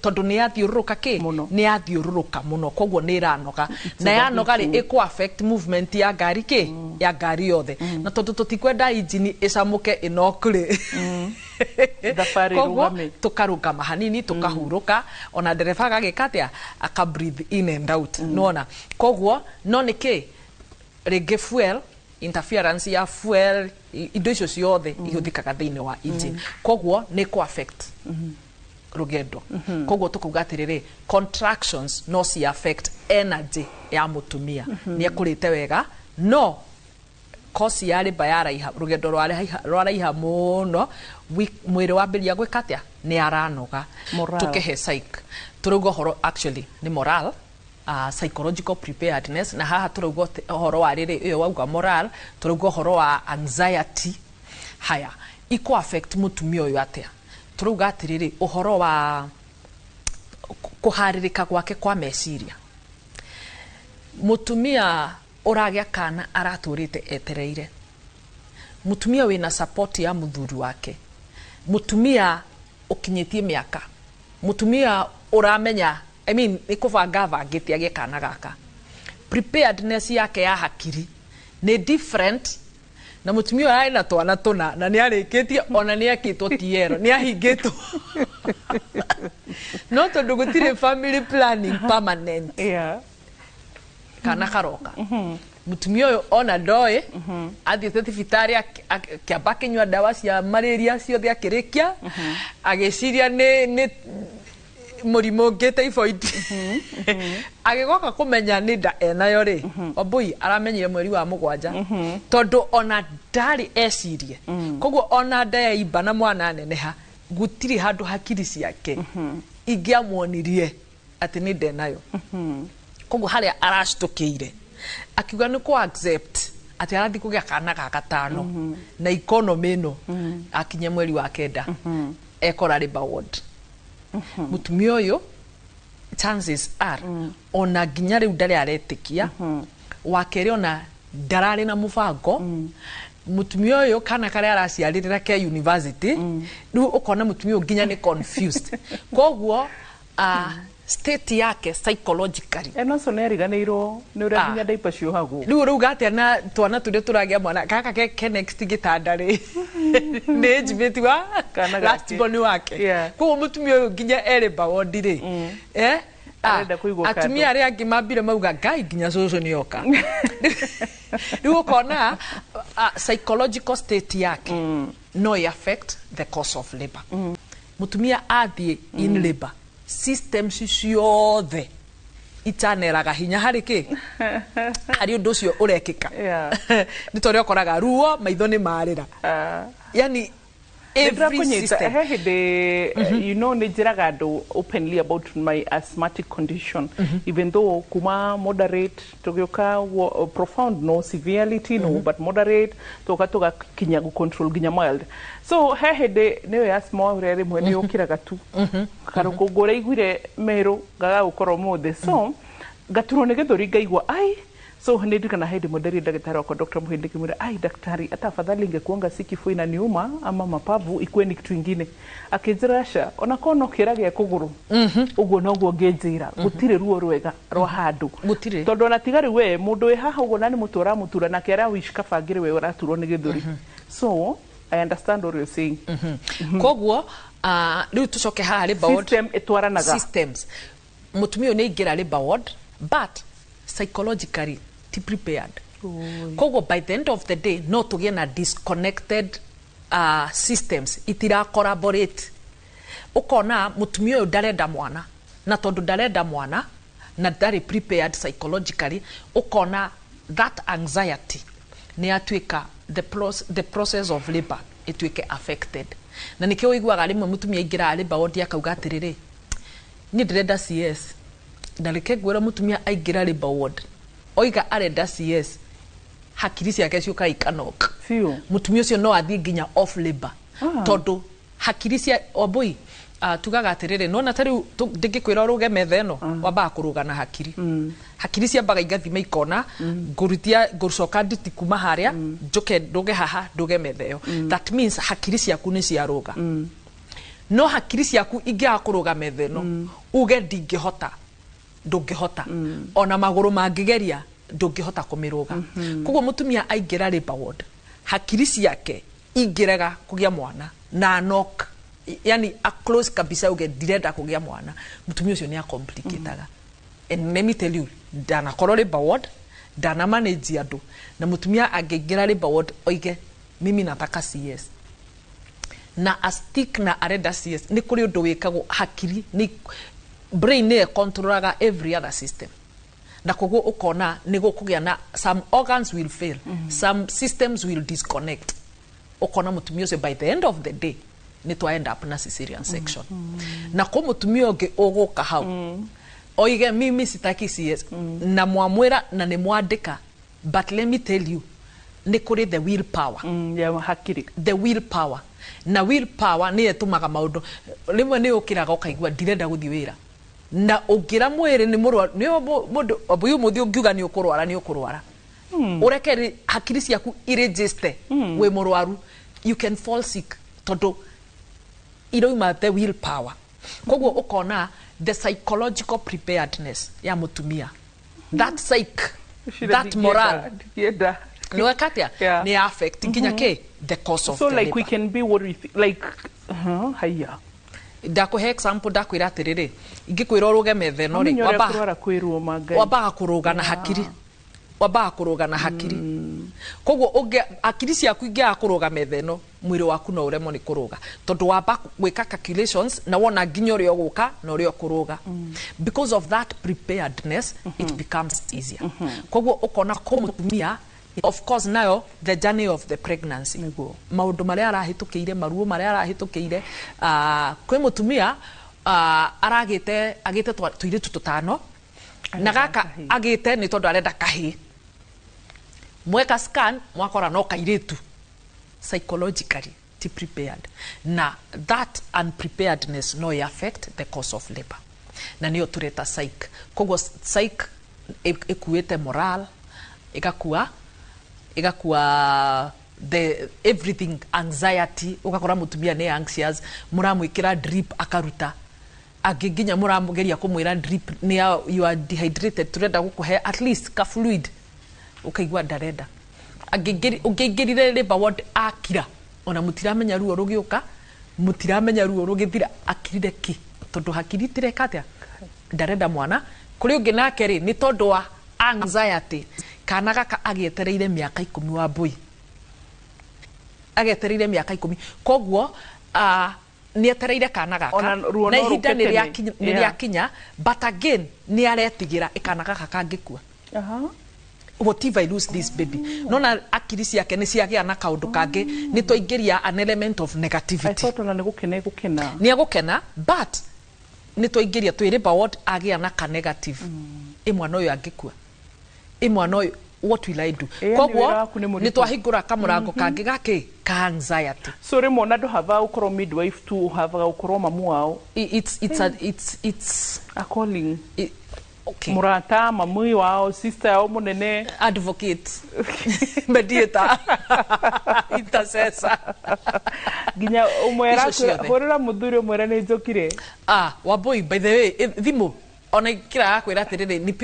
tondu ni athiururuka ni athiururuka muno koguo ni iranoga na yanoga ri iko affect movement ya ngari ya ngari yothe na tondu tutikwenda engine icamuke inokuri thafari rugame tukarugama hanini tukahuruka ona ndereba gagikatia aka breathe in and out nona koguo no niki ringi fuel interference ya fuel indo icio ciothe ihuthikaga thiini wa engine koguo ni ko affect rugendo koguo tukuga atiriri contractions no si affect energy ya mutumia ni ekurite wega no kosi yari bayara iha rugendo rwaraiha muno mwiri wambiria gwikatia ni aranoga tukehe psych turugo horo actually ni moral psychological preparedness na haha turugo horo wa riri iyo wauga moral turugo horo wa anxiety haya iko affect mutumia uyu atia turuga atiriri uhoro wa kuharirika gwake kwa meciria mutumia uragia kana araturite etereire mutumia wina support ya muthuri wake mutumia ukinyitie miaka mutumia uramenya ikubanga vangiti age kana gaka preparedness yake ya hakiri ni different na mutumia aina twana tuna na ni arikitie ona ni akitwo tiero ni ahingitwo no tondu gutire family planning permanent kana karoka mutumia uyu ona ndoi athiete thibitari akiamba kinywa dawa cia malaria ciothe akirikia agiciria ni murimo ngi typhoid agigoka kumenya ni nda enayo ri obui aramenyire mweri wa mugwanja tondu ona ndari ecirie koguo ona nda ya imba na mwana neneha gutiri handu hakiri ciake ingiamwonirie ati ni nda enayo koguo haria arashtukire akiuga ni ku accept ati arathi kugia kana ga gatano na economy no akinye mweri wa kenda ekora riba ward mutumia uyu chances are ona ginya riu ndari aretikia wakeri ona ndarari na mubango mutumia uyu kana kare araciaririra ke university riu ukona mutumia ginya ni confused koguo state yake psychologically eno so neriganirwo ni uria ginya daipa cio hagu riu gatia na twana turia turagia mwana kaka ke next gitandari ni jibeti wa kana last born wake ko mutumia uyu ginya ereba wodire atumia aria angi mambire mauga ngai ginya coco ni oka riu ukona psychological state yake no affect the cause of labor mutumia athie in labor systems ciothe itaneraga hinya hariki hari undu cio urekika ni tore okoraga ruo maitho ni marira yani every system you know nijiraga do openly about my asthmatic condition even though kuma moderate togyoka profound no severity no but moderate toka kinya go control ginya mild so hehede niwe asthma urere mwene yokiraga tu karuko gore igwire mero gaga ukoro mothe so gaturo negethori ngaigwa ai so ndikana hedi moderi daktari wako Dr. Muhindi kimura ai daktari atafadhali ingekuanga sikifu ina niuma ama mapavu ikweni kitu kingine akijirasha ona kono kirage kuguru ugo nogo ngejira gutire ruo rwega rwa handu tondu na tigari we mundu we haha ugo nani mutura mutura na kera wishika fagire we uraturwo ni githuri so I understand what you're saying koguo riu tucoke haha ri about system etwaranaga systems mutumia ni ingira labor ward but psychologically ti prepared. Kogo by the end of the day no tugie na disconnected systems itira collaborate. Ukona mutumia uyu ndarenda mwana na tondu ndarenda mwana na ndari prepared psychologically, ukona that anxiety ni atuika the process of labor ituike affected. Na nikio igwaga rimwe mutumia ingira labor ward akauga atiriri ni ndirenda CS na reke gwira mutumia aingira labor ward oiga arenda CS hakiri ciake ciuka ikanok mutumia ucio no athie nginya off labor tondu hakiri cia oboi tugaga atiriri no na tari ndingikwira uruge metha eno wamba kuruga na hakiri hakiri cia baga igathima ikona ngurutia ngucoka nditi kuma haria njuke nduge haha nduge metha yo. That means hakiri ciaku ni cia ruga no hakiri ciaku ingia kuruga metha eno uge ndingihota ndungihota ona maguru mangigeria ndungihota kumiruga. Koguo mutumia aingira labor ward hakiri ciake ingiraga kugia mwana na knock, yani a close kabisa uge direnda kugia mwana, mutumia ucio ni a complicataga. And let me tell you, dana korore labor ward dana manage andu na mutumia angeingira labor ward oige mimi nataka CS na a stick na arenda CS ni kuri undu wikagwo hakiri ni brain ne controlaga every other system. Na koguo ukona ni gukugia na some organs will fail, some systems will disconnect. Ukona mutumia ucio by the end of the day ni to end up na cesarean section. Na ko mutumia ungi uguka hau oige mimi sitaki CS na mwamwira na ni mwandika, but let me tell you ni kuri the will power hakiri the will power na will power ni etumaga maundu rimwe ni ukiraga ukaigua ndirenda guthi wira na ugira mwiri ni murwa ni mundu obuyu muthi ungiuga ni ukurwara urekeri hakiri ciaku iregister we murwaru you can fall sick tondu iroima the will power. Koguo ukona the psychological preparedness ya mutumia that psych that moral no katia ni affect nginya ke the cause of so the like labor. we can be worried like haya ndakuhe example ndakwira atiriri ingikwira uruge methe no ri waba kuruga na hakiri waba kuruga na hakiri koguo unge akiri ciaku ingia kuruga methe no mwiri waku no uremo ni kuruga tondu waba gwika calculations na wona nginya uri oguka na uri okuruga because of that preparedness it becomes easier. Koguo ukona ko mutumia of course nayo the journey of the pregnancy maundu maria arahitukiire maruo maria arahitukiire kwi mutumia agite tuiritu tutano na gaka agite ni tondu arenda kahi mweka scan mwakora no kairitu psychologically to prepared na that unpreparedness no affect the cause of labor na niyo tureta psych. Koguo psych ekuete moral igakua the everything anxiety ugakora mutumia ne anxious muramwikira drip akaruta agiginya muramugeria kumwira drip ni you are dehydrated turenda gukuhe at least ka fluid ukaigwa ndarenda ugigirire labor ward akira ona mutiramenya ruo rugiuka mutiramenya ruo rugithira akirire ki tondu hakiri tirekatia ndarenda mwana kuri ungi nake ri ni tondu wa anxiety kana gaka agietereire miaka 10 wa boy agietereire miaka 10 koguo ni etereire kana gaka na ihinda ni riakinya but again ni aretigira ikana gaka kangikua what if I lose this baby nona akiri ciake ni ciagia na kaundu kangi ni toingiria an element of negativity. I thought ona ni gukena ni agukena but ni toingiria twire baward agia na ka negative imwana uyu angikua imwana uyu what will I do koguo ni twahingura kamurango kangi gaki ka anxiety so remo na do hava ukoro midwife to hava ukoro mamu wao it's a calling okay murata mamui wao sister yao munene advocate mediator intercessor ginya umwera horera muthuri umwera ni njokire waboi by the way thimu ona kira akwira atiriri ni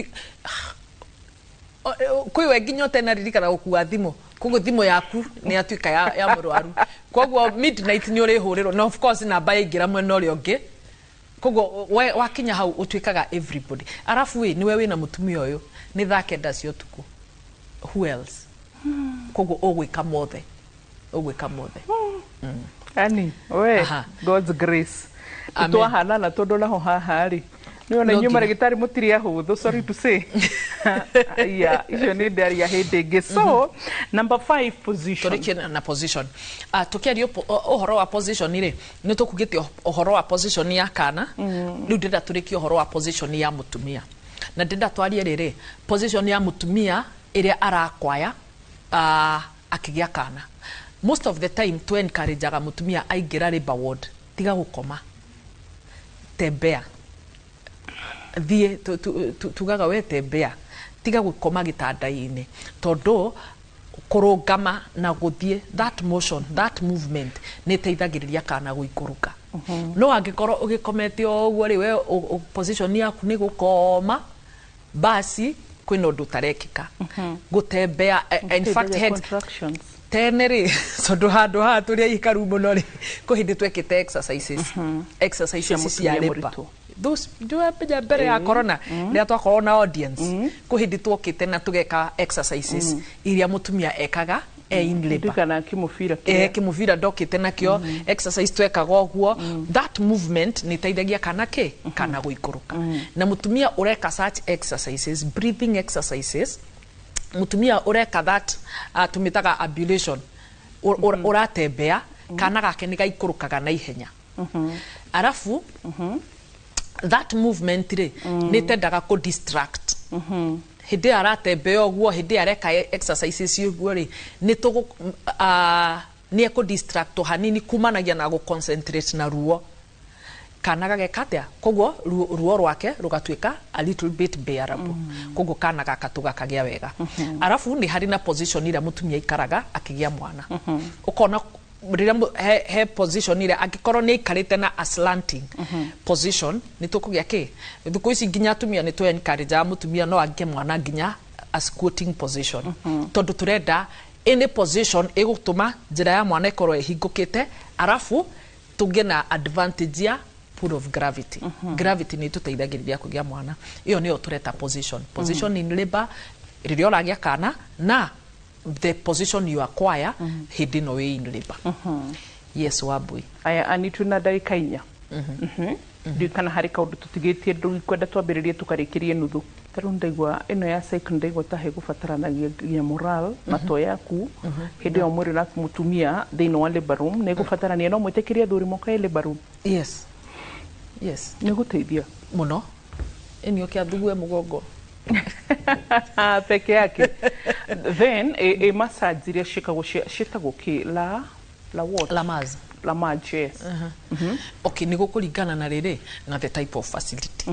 kwiwe nginya tena ririkana gukua thimu koguo thimu yaku ni atuika ya murwaru koguo midnight ni uri huriro na of course namba ingira mwena uri ungi kogo wakinya hau utwikaga everybody arafu we niwe wina mutumia uyu ni thake ndacio tuku who else kogo ogwika mothe ani we God's grace tutwahana na tondu naho haha ri niona nyuma rigitari mutiri ahuthu sorry to say yeah icio ni ndari ya hindi so number 5 position turiki na position tukiario ohoro wa position ire ni tukugite ohoro wa position ya kana riu ndenda turiki ohoro wa position ya mutumia na ndenda twarie riri position ya mutumia ire arakwaya akigia kana most of the time to encourage aga mutumia aigira labor ward tiga gukoma tembea thie tugaga we tembea tiga gukoma gitanda-ini tondu kurungama na guthie that motion that movement ni teithagiriria kana guikuruka no angikorwo ugikomete oguo ri we position yaku ni gukoma basi kwina undu tarekika gutembea in fact head contractions teneri so do ha turia ikaru muno ri kuhindi twekite exercises ya lepa those do bere ya corona ria twa corona audience kuhindi twokite na tugeka exercises iria mutumia ekaga in labor kana kimufira kimufira dokite nakio exercise twekaga oguo that movement ni teithagia kana kana guikuruka na mutumia ureka such exercises breathing exercises mutumia ureka that tumitaga ablution uratembea kana gake ni gaikurukaga na ihenya arafu that movement ri ni tendaga ku distract hindi aratembea oguo hindi areka exercises oguo ri ni to ni ku distract hanini kumanagia na go concentrate na ruo kana gagekatia koguo ruo rwake rugatwika a little bit bearable koguo kana gakatuga kagia wega arafu ni hari na position ira mutumia ikaraga akigia mwana ukona riria he position ira akikorwo ni ikarite na slanting position ni tukugia thuku ici nginya tumia ni to encourage mutumia no agie mwana nginya a squatting position tondu turenda any position igutuma njira ya mwana ikorwo ihingukite arafu tugie na advantage ya pull of gravity gravity ni tuteithagiriria kugia mwana iyo niyo tureta position in labor riria uragia kana na the position you acquire hindi no way in labor yes wabui aya anitu na dakika inya ndikana hari kaundu tutigitie ndu kwenda twambiririe tukarikirie nuthu taru ndaigwa ino ya cycle ndaigwa tahe gubataranagia ya moral na to yaku hindi o mwiri na mutumia thini wa labor room ne gubatarania no mwitikirie thuri moka labor room yes ni guteithia muno enio kia thugue mugongo peke yake then a massage iria shitagwo ki la what la maz yes okay ni gukuringana na riri na the type of facility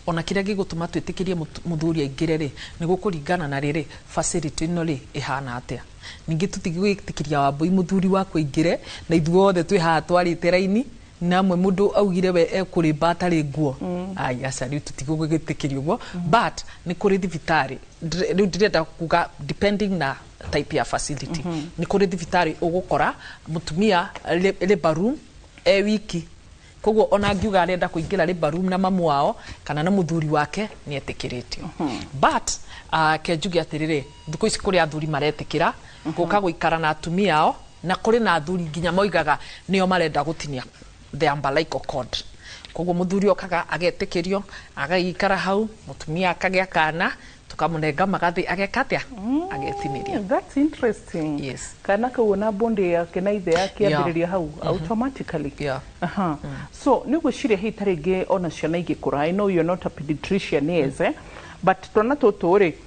ona kiria gigutuma twitikirie muthuri aingire ri ni gukuringana na riri facility no ri ihana atia ningi tutigwitikiria wambui muthuri wa kuingire na ithuothe twi ha twarite raini namwe mundu augire we ekuri batari nguo ai asa ni tutigugitikiria uguo but ni kuri thibitari riu ndirenda kuga depending na type ya facility ni kuri thibitari ugukora mutumia labor room wiki koguo ona ngiuga arenda kuingira labor room na mamu wao kana na muthuri wake ni etikiritio but kenjugi atiriri thiku ici kuri athuri maretikira guka guikara na atumia ao na kuri na athuri nginya moigaga nio marenda gutinia the umbilical cord koguo muthuri okaga agetikirio agaikara hau mutumia akagia kana tukamunenga magathi agekatia agetiniria that's interesting yes kana kuona bonde yake na ithe yake ambiriria hau automatically so ni gwiciria hi taringi ona ciana igikura I know you're not a pediatrician yes but twana tutori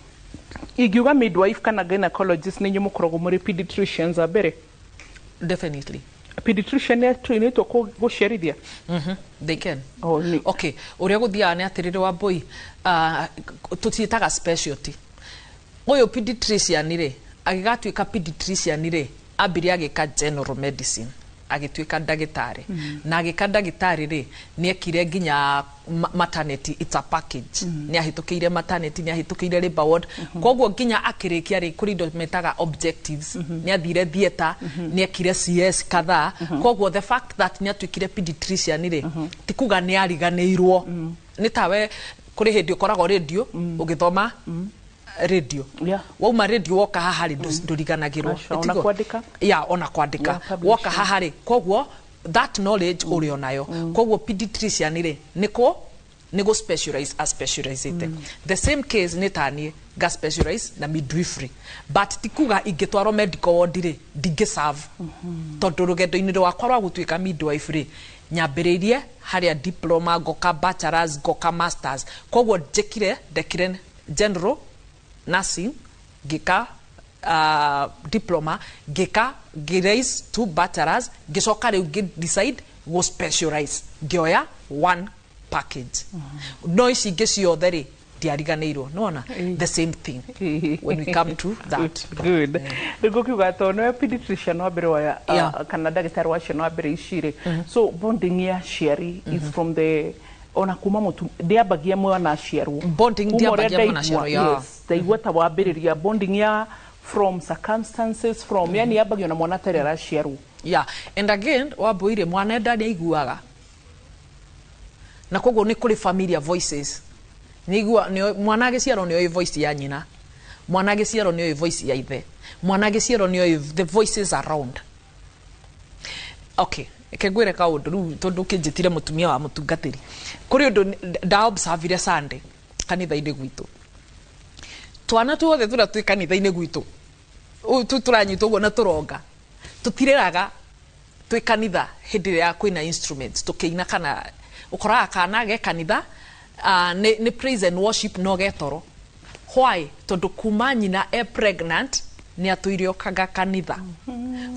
igiuga midwife kana gynecologist ni nyumukoragwo muri pediatricians abere definitely pediatrician ya train to gucerithia they can okay uria guthia ni atirire wa boy tutitaga specialty uyo pediatrician ri agigatuika pediatrician ri ambiri agika general medicine agituika ndagitari na agika ndagitari ri ni ekire nginya maternity, it's a package ni ahitukiire maternity, ni ahitukiire labor ward koguo nginya akirikia ri kuri ndo metaga objectives ni athire theater ni ekire CS kadhaa koguo the fact that ni atuikire pediatrician ri tikuga ni ariganirwo ni tawe kuri hindi ukorago radio ugithoma radio wauma radio woka haha ri nduriganagirwo ona kwandika woka haha ri koguo that knowledge uri onayo koguo pediatrician ri niko specialize as specialized the same case ni tani ga specialize na midwifery but tikuga ingitwaro medical ward ri ndingiserve tondu rugendo-ini rwakwa rwa gutuika midwifery nyambiririe haria diploma ngoka bachelors ngoka masters koguo ndekire general nursing gika diploma gika grace to bachelors gicoka riu decide go specialize gioya one package no ici ingi ciothe ri ndiariganirwo nona the same thing when we come to that good niguo kiuga to no pediatrician wa mbere wa kana ndagitari wa ciana wa mbere icire so bonding ya ciari is from the ona kuma mutu ndiambagia mwana aciarwo bonding ndiambagia mwana aciarwo yes ndaigua ta wambiriria bonding ya from circumstances from yani yambagio na mwana tare araciarwo and again wambuire mwana ndani aiguaga na koguo ni kuri familiar voices nigua mwana agiciarwo ni voice ya nyina mwana agiciarwo ni voice ya ithe mwana agiciarwo ni the voices around okay kegwire ka undu tondu kinjitire mutumia wa mutungatiri kuri undu da observe Sunday kanitha-ini gwitu twana tuothe tura twi kanitha-ini gwitu turanyitwo guo na turonga tutireraga twi kanitha hindi ya kwina instruments tukiina kana ukoraga kana ge kanitha ni praise and worship no getoro why tondu kuma nyina pregnant ni atuirio kaga kanitha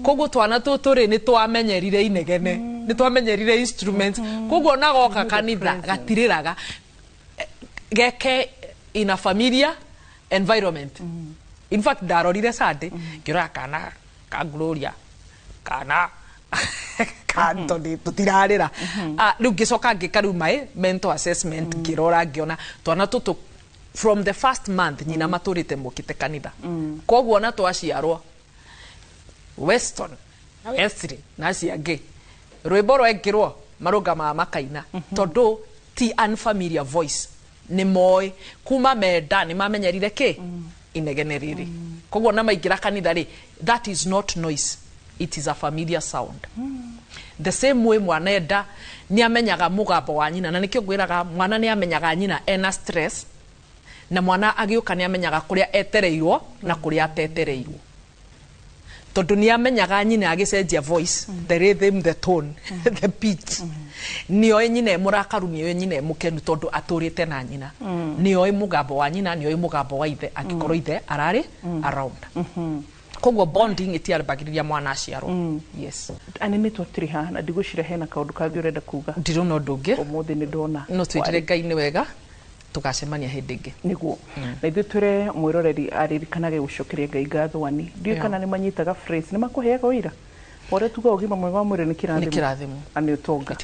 koguo twana tuturi ni twamenyerire inegene ni twamenyerire instruments koguo nagoka kanitha gatiriraga geke in a familiar environment in fact darorire Sunday ngira kana ka Gloria kana kanto ni tutirarira riu gicoka ngikaru mai mental assessment ngirora ngiona twana tutu from the first month nyina maturite mukite kanitha koguo na twaciarwo Weston Esri na ciangi rwimbo rwekirwo marugama makaina tondu ti unfamiliar voice ni moi kuma menda ni mamenyerire ki inegene riri koguo na maingira kanitha ri that is not noise, it is a familiar sound the same way mwana enda ni amenyaga mugambo wa nyina na nikio gwiraga mwana ni amenyaga nyina ena stress na mwana agiuka ni amenyaga kuria etereirwo na kuria atetereirwo tondu ni amenyaga nyina agicenjia voice the rhythm the tone the pitch nio nyina murakaru nio nyina mukenu tondu aturite na nyina nio mugambo wa nyina nio mugambo wa ithe akikorwo ithe arari around koguo bonding itiarbagiriria mwana aciarwo yes ani ni twatiri ha na ndigucira hena kaundu kangi urenda kuga ndirona undu ungi umuthi ni ndona no twitire Ngai ni wega tugacemania hindi ingi niguo na ithu twire mwiroreri aririkanage gucokeria Ngai ngathwani ndio kana ni manyitaga phrase ni makuheaga wira ore tuga ugima mwega wa mwiri ni kirathimo ani utonga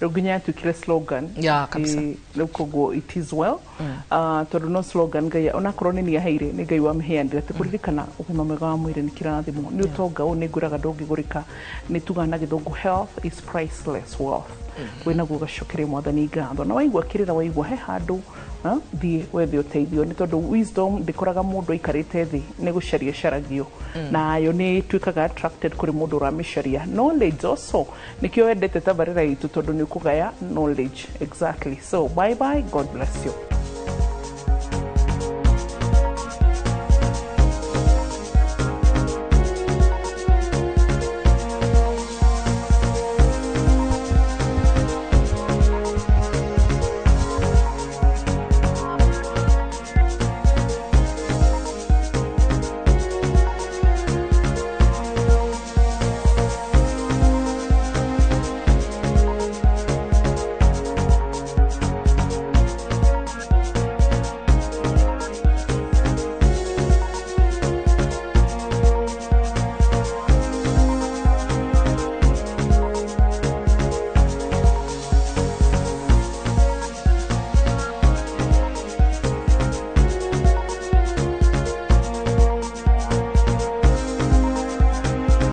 ruginya tukire slogan kabisa koguo it is well tondu no slogan Ngai ona korwo ni aheire ni Ngai wa miheandira tikuririkana ugima mwega wa mwiri ni kirathimo ni utonga u ni nguraga ndungigurika ni tuga na githungu health is priceless wealth wina gugacokeria mwathani ngatho na waigua kirira waigua he handu thie wethe uteithio ni tondu wisdom ndikoraga mundu ikarite thi ni gucaria caragio na yo ni twikaga attracted kuri mundu uramisharia knowledge also nikio wendete tabarira itu tondu ni kugaya knowledge exactly so bye bye god bless you